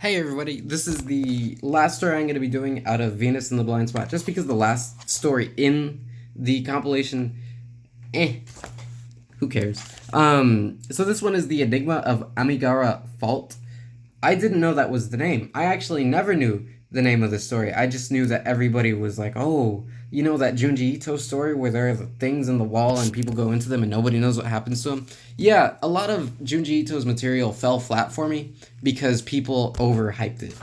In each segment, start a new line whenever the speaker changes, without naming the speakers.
Hey everybody, this is the last story I'm going to be doing out of Venus in the Blind Spot, just because the last story in the compilation, who cares? So this one is the Enigma of Emigara Fault. I didn't know that was the name. I actually never knew the name of the story. I just knew that everybody was like, oh, you know that Junji story where there are the things in the wall and people go into them and nobody knows what happens to them? Yeah, a lot of Junji material fell flat for me because people overhyped it.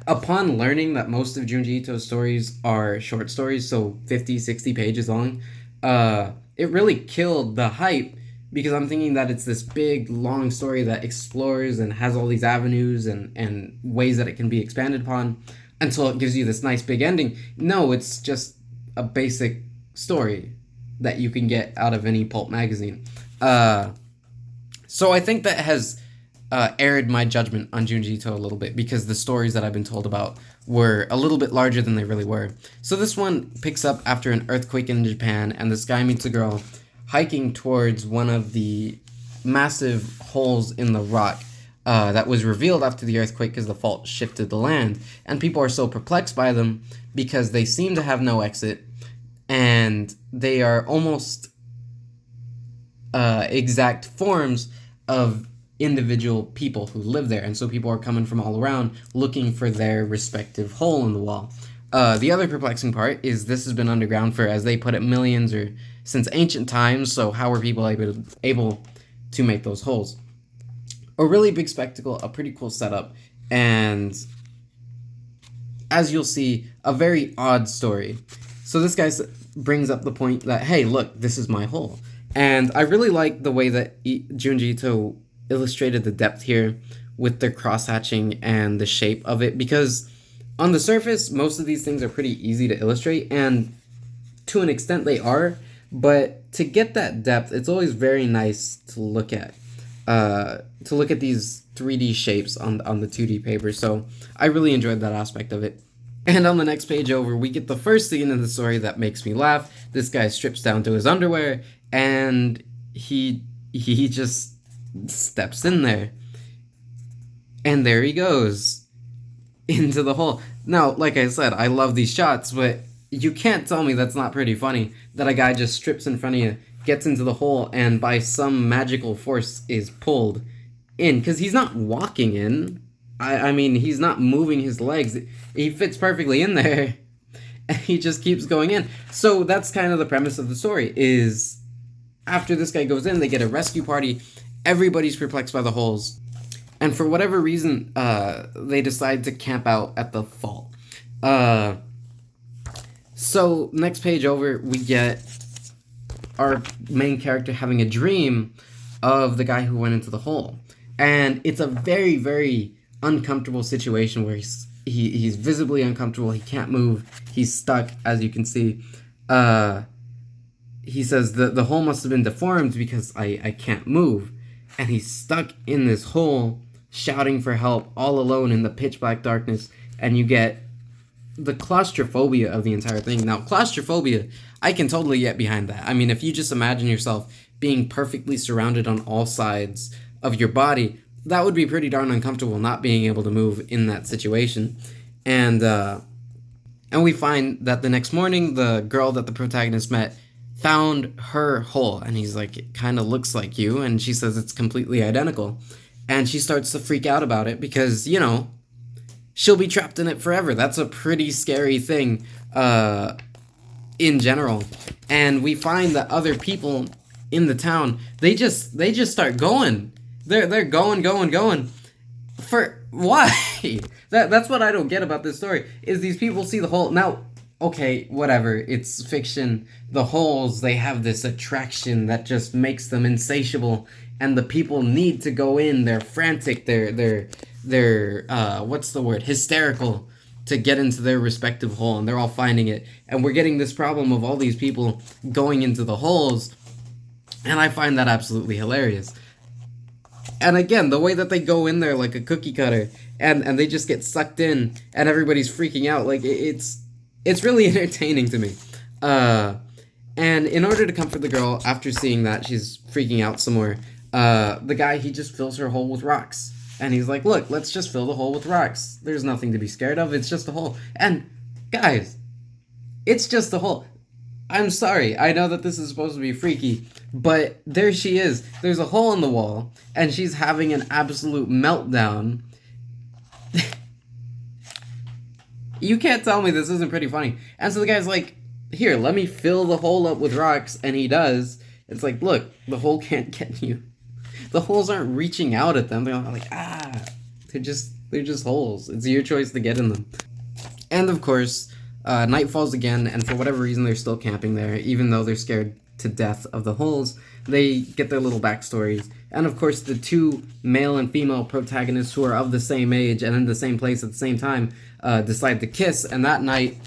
Upon learning that most of Junji stories are short stories, so 50, 60 pages long, it really killed the hype because I'm thinking that it's this big, long story that explores and has all these avenues and ways that it can be expanded upon until it gives you this nice big ending. No, it's just a basic story that you can get out of any pulp magazine. So I think that has aired my judgment on Junji a little bit because the stories that I've been told about were a little bit larger than they really were. So this one picks up after an earthquake in Japan, and this guy meets a girl hiking towards one of the massive holes in the rock that was revealed after the earthquake because the fault shifted the land. And people are so perplexed by them because they seem to have no exit, and they are almost exact forms of individual people who live there. And so people are coming from all around looking for their respective hole in the wall. The other perplexing part is this has been underground for, as they put it, millions or since ancient times, so how were people able to make those holes? A really big spectacle, a pretty cool setup, and as you'll see, a very odd story. So this guy brings up the point that, hey, look, this is my hole. And I really like the way that Junji illustrated the depth here with the cross-hatching and the shape of it, because on the surface, most of these things are pretty easy to illustrate, and to an extent they are, but to get that depth, it's always very nice to look at. To look at these 3D shapes on the 2D paper, so I really enjoyed that aspect of it. And on the next page over, we get the first scene in the story that makes me laugh. This guy strips down to his underwear, and he just steps in there. And there he goes into the hole. Now, like I said, I love these shots, but you can't tell me that's not pretty funny that a guy just strips in front of you, gets into the hole, and by some magical force is pulled in. Because he's not walking in. I mean, he's not moving his legs. He fits perfectly in there. And he just keeps going in. So that's kind of the premise of the story, is after this guy goes in, they get a rescue party. Everybody's perplexed by the holes. And for whatever reason, they decide to camp out at the fault. So next page over, we get our main character having a dream of the guy who went into the hole. And it's a very, very uncomfortable situation where he's visibly uncomfortable. He can't move. He's stuck, as you can see. He says the hole must have been deformed because I can't move. And he's stuck in this hole, shouting for help, all alone in the pitch black darkness. And you get the claustrophobia of the entire thing. Now, claustrophobia, I can totally get behind that. I mean, if you just imagine yourself being perfectly surrounded on all sides of your body, that would be pretty darn uncomfortable, not being able to move in that situation. And we find that the next morning, the girl that the protagonist met found her hole, and he's like, it kind of looks like you, and she says it's completely identical. And she starts to freak out about it because, you know, she'll be trapped in it forever. That's a pretty scary thing in general. And we find that other people in the town, they just start going. They're going. For why? That's what I don't get about this story, is these people see the hole. Now, okay, whatever, it's fiction. The holes, they have this attraction that just makes them insatiable, and the people need to go in. They're frantic, they're what's the word? Hysterical to get into their respective hole, and they're all finding it. And we're getting this problem of all these people going into the holes, and I find that absolutely hilarious. And again, the way that they go in there like a cookie cutter, and they just get sucked in, and everybody's freaking out, like, it's really entertaining to me. And in order to comfort the girl, after seeing that she's freaking out some more, the guy, he just fills her hole with rocks. And he's like, look, let's just fill the hole with rocks. There's nothing to be scared of. It's just a hole. And guys, it's just a hole. I'm sorry. I know that this is supposed to be freaky, but there she is. There's a hole in the wall, and she's having an absolute meltdown. You can't tell me this isn't pretty funny. And so the guy's like, here, let me fill the hole up with rocks, and he does. It's like, look, the hole can't get you. The holes aren't reaching out at them. They're like, they're just holes. It's your choice to get in them. And of course, night falls again, and for whatever reason, they're still camping there, even though they're scared to death of the holes. They get their little backstories. And of course, the two male and female protagonists who are of the same age and in the same place at the same time decide to kiss. And that night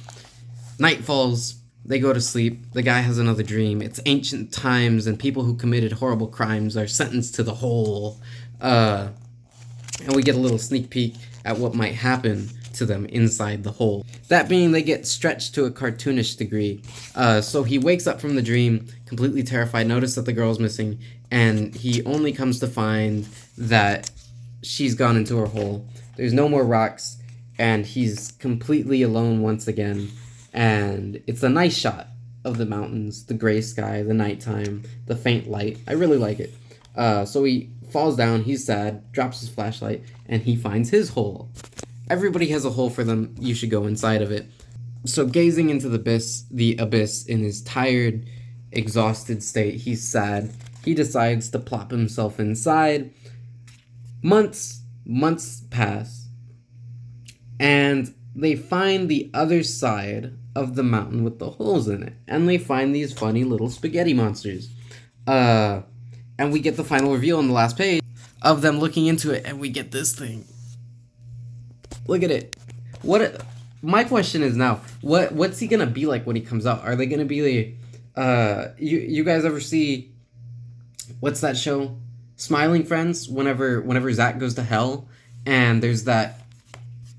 falls. They go to sleep. The guy has another dream. It's ancient times, and people who committed horrible crimes are sentenced to the hole. And we get a little sneak peek at what might happen to them inside the hole. That being, they get stretched to a cartoonish degree. So he wakes up from the dream, completely terrified, notice that the girl's missing, and he only comes to find that she's gone into her hole. There's no more rocks, and he's completely alone once again. And it's a nice shot of the mountains, the gray sky, the nighttime, the faint light. I really like it. So he falls down, he's sad, drops his flashlight, and he finds his hole. Everybody has a hole for them. You should go inside of it. So gazing into the abyss in his tired, exhausted state, he's sad. He decides to plop himself inside. Months pass, and they find the other side of the mountain with the holes in it, and they find these funny little spaghetti monsters. And we get the final reveal on the last page of them looking into it, and we get this thing. Look at it. My question is now, what's he gonna be like when he comes out? Are they gonna be like, you guys ever see, what's that show? Smiling Friends? Whenever Zach goes to hell, and there's that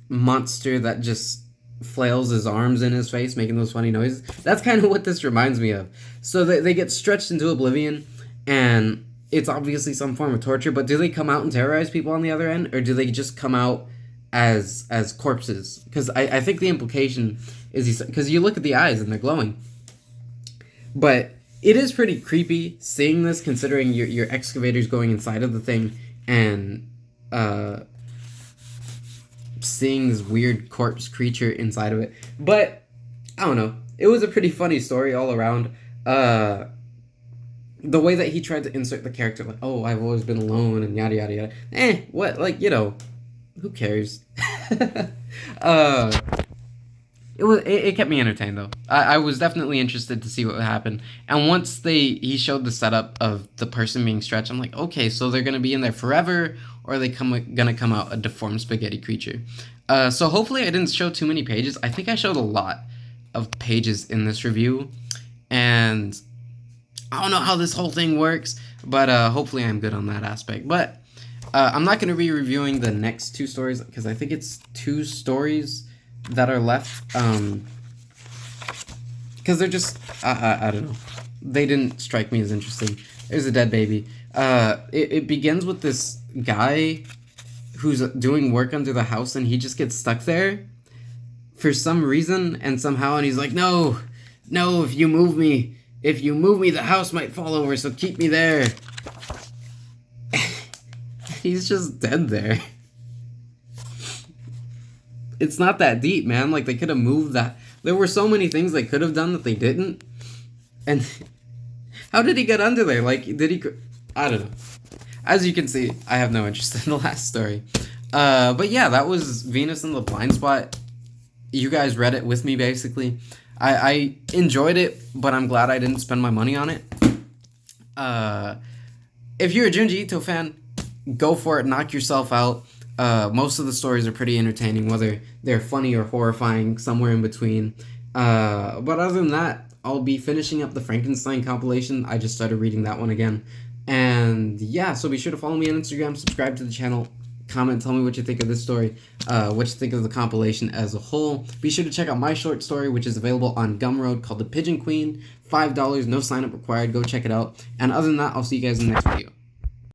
monster that just flails his arms in his face, making those funny noises. That's kind of what this reminds me of. So they get stretched into oblivion, and it's obviously some form of torture, but do they come out and terrorize people on the other end, or do they just come out as corpses? Because I think the implication is, because you look at the eyes and they're glowing. But it is pretty creepy seeing this, considering your excavator's going inside of the thing and seeing this weird corpse creature inside of it. But I don't know, it was a pretty funny story all around. The way that he tried to insert the character, like, oh, I've always been alone and yada yada yada. What, like, who cares? It kept me entertained though. I was definitely interested to see what would happen. And once he showed the setup of the person being stretched, I'm like, okay, so they're gonna be in there forever, or are they gonna come out a deformed spaghetti creature? So hopefully I didn't show too many pages. I think I showed a lot of pages in this review, and I don't know how this whole thing works, but hopefully I'm good on that aspect. But I'm not gonna be reviewing the next two stories, because I think it's 2 stories that are left, because they're just, I don't know, they didn't strike me as interesting. There's a dead baby. It begins with this guy who's doing work under the house, and he just gets stuck there for some reason and somehow, and he's like, no, if you move me, the house might fall over, so keep me there. He's just dead there. It's not that deep, man. Like, they could have moved that. There were so many things they could have done that they didn't. And how did he get under there? Like, did he... I don't know. As you can see, I have no interest in the last story. But yeah, that was Venus in the Blind Spot. You guys read it with me, basically. I enjoyed it, but I'm glad I didn't spend my money on it. If you're a Junji Ito fan, go for it. Knock yourself out. Most of the stories are pretty entertaining, whether they're funny or horrifying, somewhere in between. But other than that, I'll be finishing up the Frankenstein compilation. I just started reading that one again. And yeah, so be sure to follow me on Instagram, subscribe to the channel, comment, tell me what you think of this story, what you think of the compilation as a whole. Be sure to check out my short story, which is available on Gumroad, called The Pigeon Queen. $5, no sign up required. Go check it out. And other than that, I'll see you guys in the next video.